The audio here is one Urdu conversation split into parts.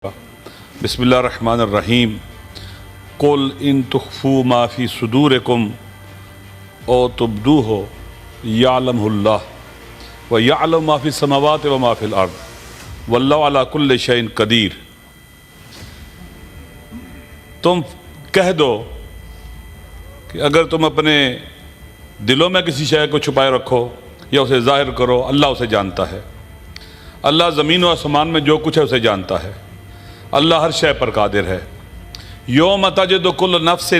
بسم اللہ الرحمن الرحیم قل ان تخفوا ما فی صدورکم او تبدوہ یعلمہ اللہ ویعلم ما فی السماوات وما فی الارض واللہ علی کل شیء قدیر۔ تم کہہ دو کہ اگر تم اپنے دلوں میں کسی شے کو چھپائے رکھو یا اسے ظاہر کرو، اللہ اسے جانتا ہے۔ اللہ زمین و آسمان میں جو کچھ ہے اسے جانتا ہے۔ اللہ ہر شے پر قادر ہے۔ یوم تجد کل نفس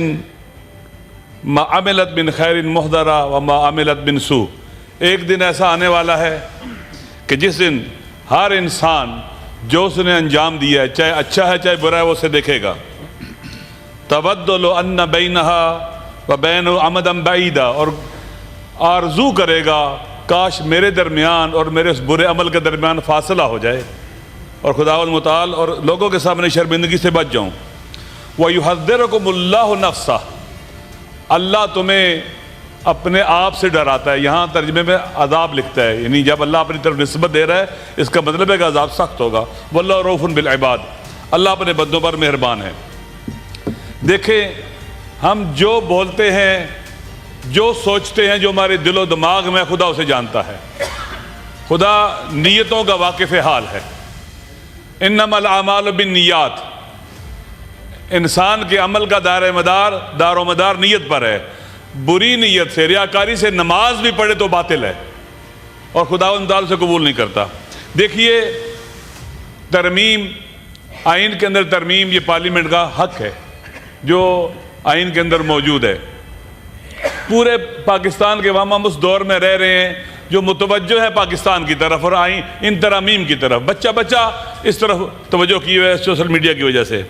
ما عملت من خیر محضرا وما عملت من سوء۔ ایک دن ایسا آنے والا ہے کہ جس دن ہر انسان جو اس نے انجام دیا ہے، چاہے اچھا ہے چاہے برا ہے، وہ اسے دیکھے گا۔ تود لو ان بینہا وبین امدا بعیدا، اور آرزو کرے گا کاش میرے درمیان اور میرے اس برے عمل کے درمیان فاصلہ ہو جائے اور خداوند متعال اور لوگوں کے سامنے شرمندگی سے بچ جاؤں۔ وَيُحَذِّرُكُمُ اللَّهُ نَفْسَهُ، اللہ تمہیں اپنے آپ سے ڈراتا ہے۔ یہاں ترجمے میں عذاب لکھتا ہے، یعنی جب اللہ اپنی طرف نسبت دے رہا ہے اس کا مطلب ہے کہ عذاب سخت ہوگا۔ وَاللَّهُ رَءُوفٌ بِالْعِبَادِ، اللہ اپنے بندوں پر مہربان ہے۔ دیکھیں، ہم جو بولتے ہیں، جو سوچتے ہیں، جو ہمارے دل و دماغ میں، خدا اسے جانتا ہے۔ خدا نیتوں کا واقف حال ہے۔ انما الاعمال بالنیات، انسان کے عمل کا دار و مدار نیت پر ہے۔ بری نیت سے، ریاکاری سے نماز بھی پڑھے تو باطل ہے اور خداوند تعالی سے قبول نہیں کرتا۔ دیکھیے، ترمیم، آئین کے اندر ترمیم یہ پارلیمنٹ کا حق ہے جو آئین کے اندر موجود ہے۔ پورے پاکستان کے عوام ہم اس دور میں رہ رہے ہیں جو متوجہ ہے پاکستان کی طرف اور ان ترامیم کی طرف۔ بچہ اس طرف توجہ کی ہوئے سوشل میڈیا کی وجہ سے۔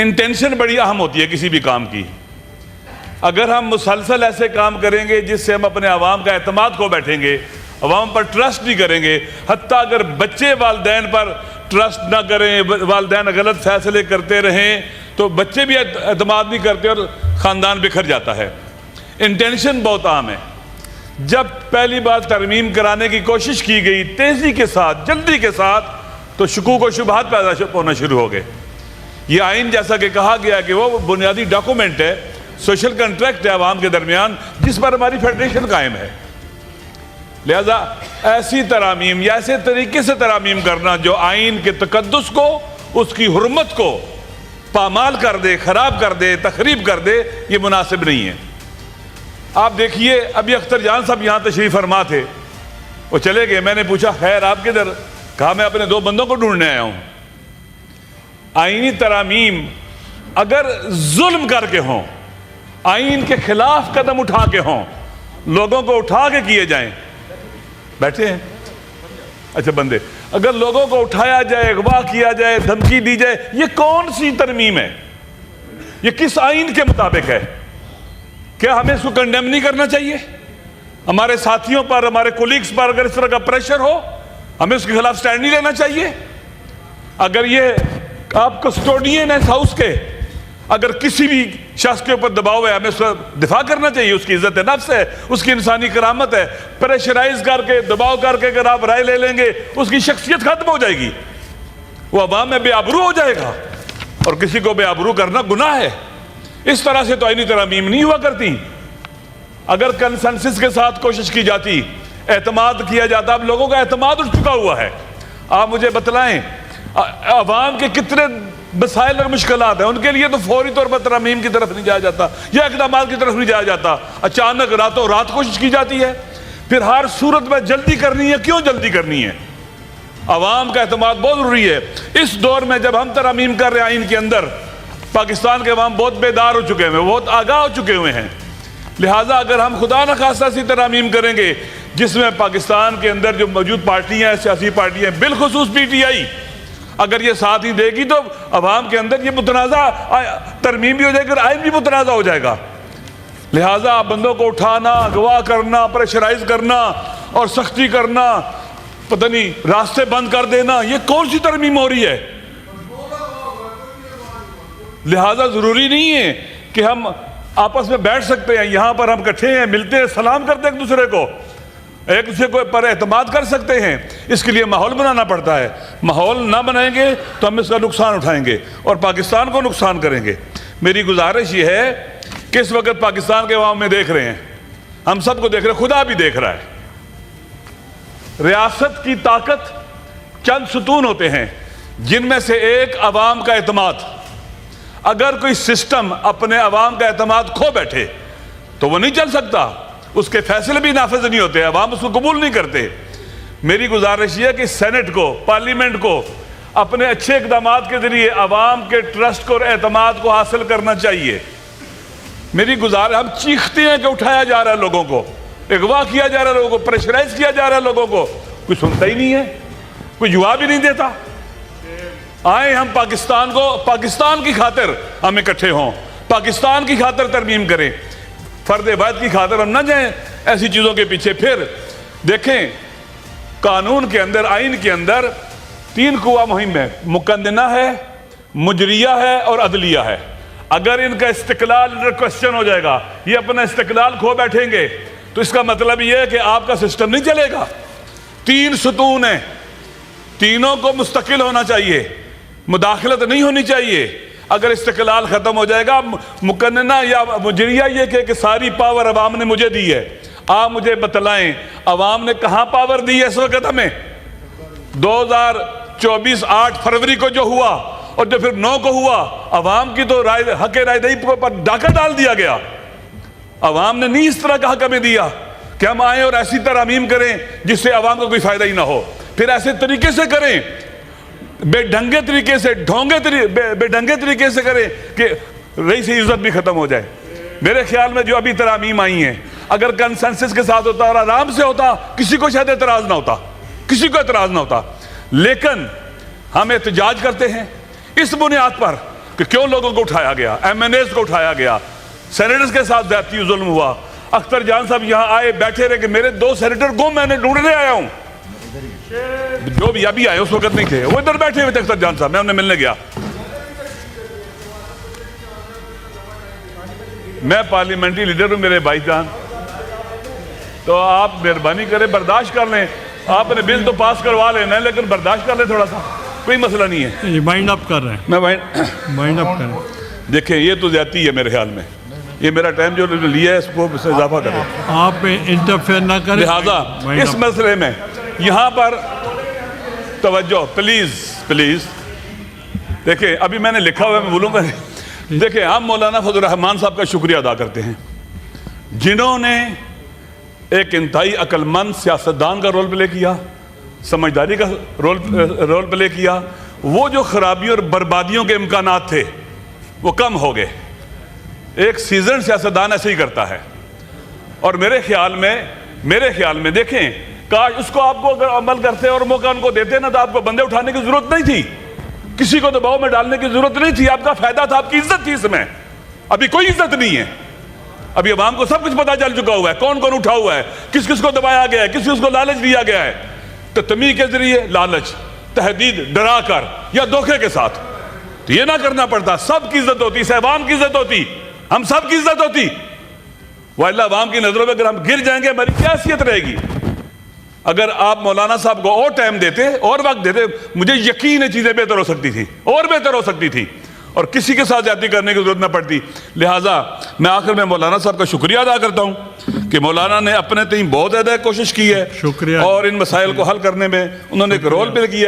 انٹینشن بڑی اہم ہوتی ہے کسی بھی کام کی۔ اگر ہم مسلسل ایسے کام کریں گے جس سے ہم اپنے عوام کا اعتماد کھو بیٹھیں گے، عوام پر ٹرسٹ نہیں کریں گے، حتیٰ اگر بچے والدین پر ٹرسٹ نہ کریں، والدین غلط فیصلے کرتے رہیں تو بچے بھی اعتماد نہیں کرتے اور خاندان بکھر جاتا ہے۔ انٹینشن بہت عام ہے۔ جب پہلی بار ترمیم کرانے کی کوشش کی گئی تیزی کے ساتھ، جلدی کے ساتھ، تو شکوک و شبہات پیدا ہونا شروع ہو گئے۔ یہ آئین جیسا کہ کہا گیا کہ وہ بنیادی ڈاکومنٹ ہے، سوشل کنٹریکٹ ہے عوام کے درمیان، جس پر ہماری فیڈریشن قائم ہے۔ لہذا ایسی ترامیم یا ایسے طریقے سے ترامیم کرنا جو آئین کے تقدس کو، اس کی حرمت کو پامال کر دے، خراب کر دے، تخریب کر دے، یہ مناسب نہیں ہے۔ آپ دیکھیے، ابھی اختر جان صاحب یہاں تشریف فرما تھے، وہ چلے گئے۔ میں نے پوچھا خیر آپ کدھر؟ کہا میں اپنے 2 بندوں کو ڈھونڈنے آیا ہوں۔ آئینی ترامیم اگر ظلم کر کے ہوں، آئین کے خلاف قدم اٹھا کے ہوں، لوگوں کو اٹھا کے کیے جائیں، بیٹھے ہیں اچھا بندے، اگر لوگوں کو اٹھایا جائے، اغوا کیا جائے، دھمکی دی جائے، یہ کون سی ترمیم ہے؟ یہ کس آئین کے مطابق ہے؟ کیا ہمیں اس کو کنڈیم نہیں کرنا چاہیے؟ ہمارے ساتھیوں پر، ہمارے کولیگز پر اگر اس طرح کا پریشر ہو، ہمیں اس کے خلاف سٹینڈ نہیں لینا چاہیے؟ اگر یہ آپ کسٹوڈین ہیں اس ہاؤس کے، اگر کسی بھی شخص کے اوپر دباؤ ہے، ہمیں اس کا دفاع کرنا چاہیے۔ اس کی عزت نفس ہے، اس کی انسانی کرامت ہے۔ پریشرائز کر کے، دباؤ کر کے اگر آپ رائے لے لیں گے، اس کی شخصیت ختم ہو جائے گی، وہ عوام میں بے آبرو ہو جائے گا، اور کسی کو بے آبرو کرنا گناہ ہے۔ اس طرح سے تو آئینی ترامیم نہیں ہوا کرتی۔ اگر کنسنسس کے ساتھ کوشش کی جاتی، اعتماد کیا جاتا، اب لوگوں کا اعتماد اٹھ چکا ہوا ہے۔ آپ مجھے بتلائیں عوام کے کتنے مسائل اور مشکلات ہیں، ان کے لیے تو فوری طور پر ترامیم کی طرف نہیں جایا جاتا یا اقدامات کی طرف نہیں جایا جاتا، اچانک راتوں رات کوشش کی جاتی ہے۔ پھر ہر صورت میں جلدی کرنی ہے۔ کیوں جلدی کرنی ہے؟ عوام کا اعتماد بہت ضروری ہے۔ اس دور میں جب ہم ترامیم کر رہے ہیں آئین کے اندر، پاکستان کے عوام بہت بیدار ہو چکے ہیں، بہت آگاہ ہو چکے ہوئے ہیں۔ لہٰذا اگر ہم خدا نخواستہ ایسی ترامیم کریں گے جس میں پاکستان کے اندر جو موجود پارٹیاں ہیں، سیاسی پارٹیاں ہیں، بالخصوص پی ٹی آئی، اگر یہ ساتھ ہی دے گی تو عوام کے اندر یہ متنازع ترمیم بھی ہو جائے گی اور آئین بھی متنازع ہو جائے گا۔ لہٰذا بندوں کو اٹھانا، اغوا کرنا، پریشرائز کرنا اور سختی کرنا، پتہ نہیں راستے بند کر دینا، یہ کون سی ترمیم ہو رہی ہے؟ لہٰذا ضروری نہیں ہے کہ ہم آپس میں بیٹھ سکتے ہیں، یہاں پر ہم اکٹھے ہیں، ملتے ہیں، سلام کرتے ہیں ایک دوسرے کو، ایک دوسرے کو پر اعتماد کر سکتے ہیں۔ اس کے لیے ماحول بنانا پڑتا ہے۔ ماحول نہ بنائیں گے تو ہم اس کا نقصان اٹھائیں گے اور پاکستان کو نقصان کریں گے۔ میری گزارش یہ ہے کہ اس وقت پاکستان کے عوام میں دیکھ رہے ہیں، ہم سب کو دیکھ رہے ہیں، خدا بھی دیکھ رہا ہے۔ ریاست کی طاقت چند ستون ہوتے ہیں جن میں سے ایک عوام کا اعتماد۔ اگر کوئی سسٹم اپنے عوام کا اعتماد کھو بیٹھے تو وہ نہیں چل سکتا، اس کے فیصلے بھی نافذ نہیں ہوتے، عوام اس کو قبول نہیں کرتے۔ میری گزارش یہ ہے کہ سینٹ کو، پارلیمنٹ کو اپنے اچھے اقدامات کے ذریعے عوام کے ٹرسٹ کو اور اعتماد کو حاصل کرنا چاہیے۔ میری گزارش، ہم چیختے ہیں کہ اٹھایا جا رہا ہے لوگوں کو، اغوا کیا جا رہا ہے لوگوں کو، پریشرائز کیا جا رہا ہے لوگوں کو، کوئی سنتا ہی نہیں ہے، کوئی جواب ہی نہیں دیتا۔ آئیں ہم پاکستان کو، پاکستان کی خاطر ہم اکٹھے ہوں، پاکستان کی خاطر ترمیم کریں، فرد واحد کی خاطر ہم نہ جائیں ایسی چیزوں کے پیچھے۔ پھر دیکھیں قانون کے اندر، آئین کے اندر 3 قوہ مہم ہے، مقننہ ہے، مجریہ ہے اور عدلیہ ہے۔ اگر ان کا استقلال کوسچن ہو جائے گا، یہ اپنا استقلال کھو بیٹھیں گے، تو اس کا مطلب یہ ہے کہ آپ کا سسٹم نہیں چلے گا۔ 3 ستون ہیں، تینوں کو مستقل ہونا چاہیے، مداخلت نہیں ہونی چاہیے۔ اگر استقلال ختم ہو جائے گا، مقننہ یا مجریہ یہ کہ ساری پاور عوام نے مجھے دی ہے، آپ مجھے بتلائیں عوام نے کہاں پاور دی ہے اس وقت ہمیں؟ 2024 8 فروری کو جو ہوا اور جو پھر 9 کو ہوا، عوام کی تو رائے، حق رائے دہی پر ڈاکہ ڈال دیا گیا۔ عوام نے نہیں اس طرح کا حق ہمیں دیا کہ ہم آئیں اور ایسی ترامیم کریں جس سے عوام کو کوئی فائدہ ہی نہ ہو، پھر ایسے طریقے سے کریں، بے ڈھنگے طریقے سے، بے ڈھنگے طریقے سے کریں کہ رئیسی عزت بھی ختم ہو جائے۔ میرے خیال میں جو ابھی ترامیم آئی ہیں، اگر کنسنسس کے ساتھ ہوتا اور آرام سے ہوتا، کسی کو شاید اعتراض نہ ہوتا، کسی کو اعتراض نہ ہوتا، لیکن ہم احتجاج کرتے ہیں اس بنیاد پر کہ کیوں لوگوں کو اٹھایا گیا، ایم این ایز کو اٹھایا گیا، سینیٹرز کے ساتھ زیادتی ظلم ہوا۔ اختر جان صاحب یہاں آئے، بیٹھے رہے کہ میرے 2 سینیٹر کو میں نے ڈھونڈنے آیا ہوں، جو بھی ابھی آئے اس وقت نہیں تھے، وہ ادھر بیٹھے ہوئے تھے اختر جان صاحب، میں انہیں ملنے گیا۔ میں پارلیمنٹری لیڈر ہوں میرے بھائی جان، تو آپ مہربانی کریں، برداشت کر لیں، آپ نے بل تو پاس کروا لینا ہے لیکن برداشت کر لیں تھوڑا سا، کوئی مسئلہ نہیں ہے۔ یہ مائنڈ اپ کر رہے ہیں، میں مائنڈ اپ کر رہے ہیں۔ دیکھیں یہ تو زیادتی ہے میرے خیال میں، یہ میرا ٹائم جو لیا ہے اس کو اس سے اضافہ کریں، آپ انٹرفیئر نہ کریں، لہذا اس مسئلے میں یہاں پر توجہ پلیز پلیز۔ دیکھیں ابھی میں نے لکھا ہوا ہے، میں بولوں گا، دیکھیں ہم مولانا فضل الرحمان صاحب کا شکریہ ادا کرتے ہیں جنہوں نے ایک انتہائی عقل مند سیاستدان کا رول پلے کیا، سمجھداری کا رول پلے کیا۔ وہ جو خرابیوں اور بربادیوں کے امکانات تھے وہ کم ہو گئے۔ ایک سیزن سیاستدان ایسے ہی کرتا ہے، اور میرے خیال میں دیکھیں کاش اس کو آپ کو اگر عمل کرتے اور موقع ان کو دیتے نا تو آپ کو بندے اٹھانے کی ضرورت نہیں تھی، کسی کو دباؤ میں ڈالنے کی ضرورت نہیں تھی، آپ کا فائدہ تھا، آپ کی عزت تھی اس میں۔ ابھی کوئی عزت نہیں ہے، ابھی عوام کو سب کچھ پتہ چل چکا ہوا ہے، کون کون اٹھا ہوا ہے، کس کس کو دبایا گیا ہے، کس کس کو لالچ دیا گیا ہے، تو تمیز کے ذریعے لالچ، تہدید، ڈرا کر یا دھوکے کے ساتھ، تو یہ نہ کرنا پڑتا، سب کی عزت ہوتی، عوام کی عزت ہوتی، ہم سب کی عزت ہوتی۔ وَإِلَّا عوام کی نظروں میں اگر ہم گر جائیں گے ہماری کیا حیثیت رہے گی؟ اگر آپ مولانا صاحب کو اور ٹائم دیتے اور وقت دیتے، مجھے یقین ہے چیزیں بہتر ہو سکتی تھی، اور بہتر ہو سکتی تھی، اور کسی کے ساتھ زیادتی کرنے کی ضرورت نہ پڑتی۔ لہٰذا میں آخر میں مولانا صاحب کا شکریہ ادا کرتا ہوں کہ مولانا نے اپنے تئیں بہت زیادہ کوشش کی ہے، شکریہ، اور ان مسائل کو حل کرنے میں انہوں نے ایک رول پلے کیا ہے۔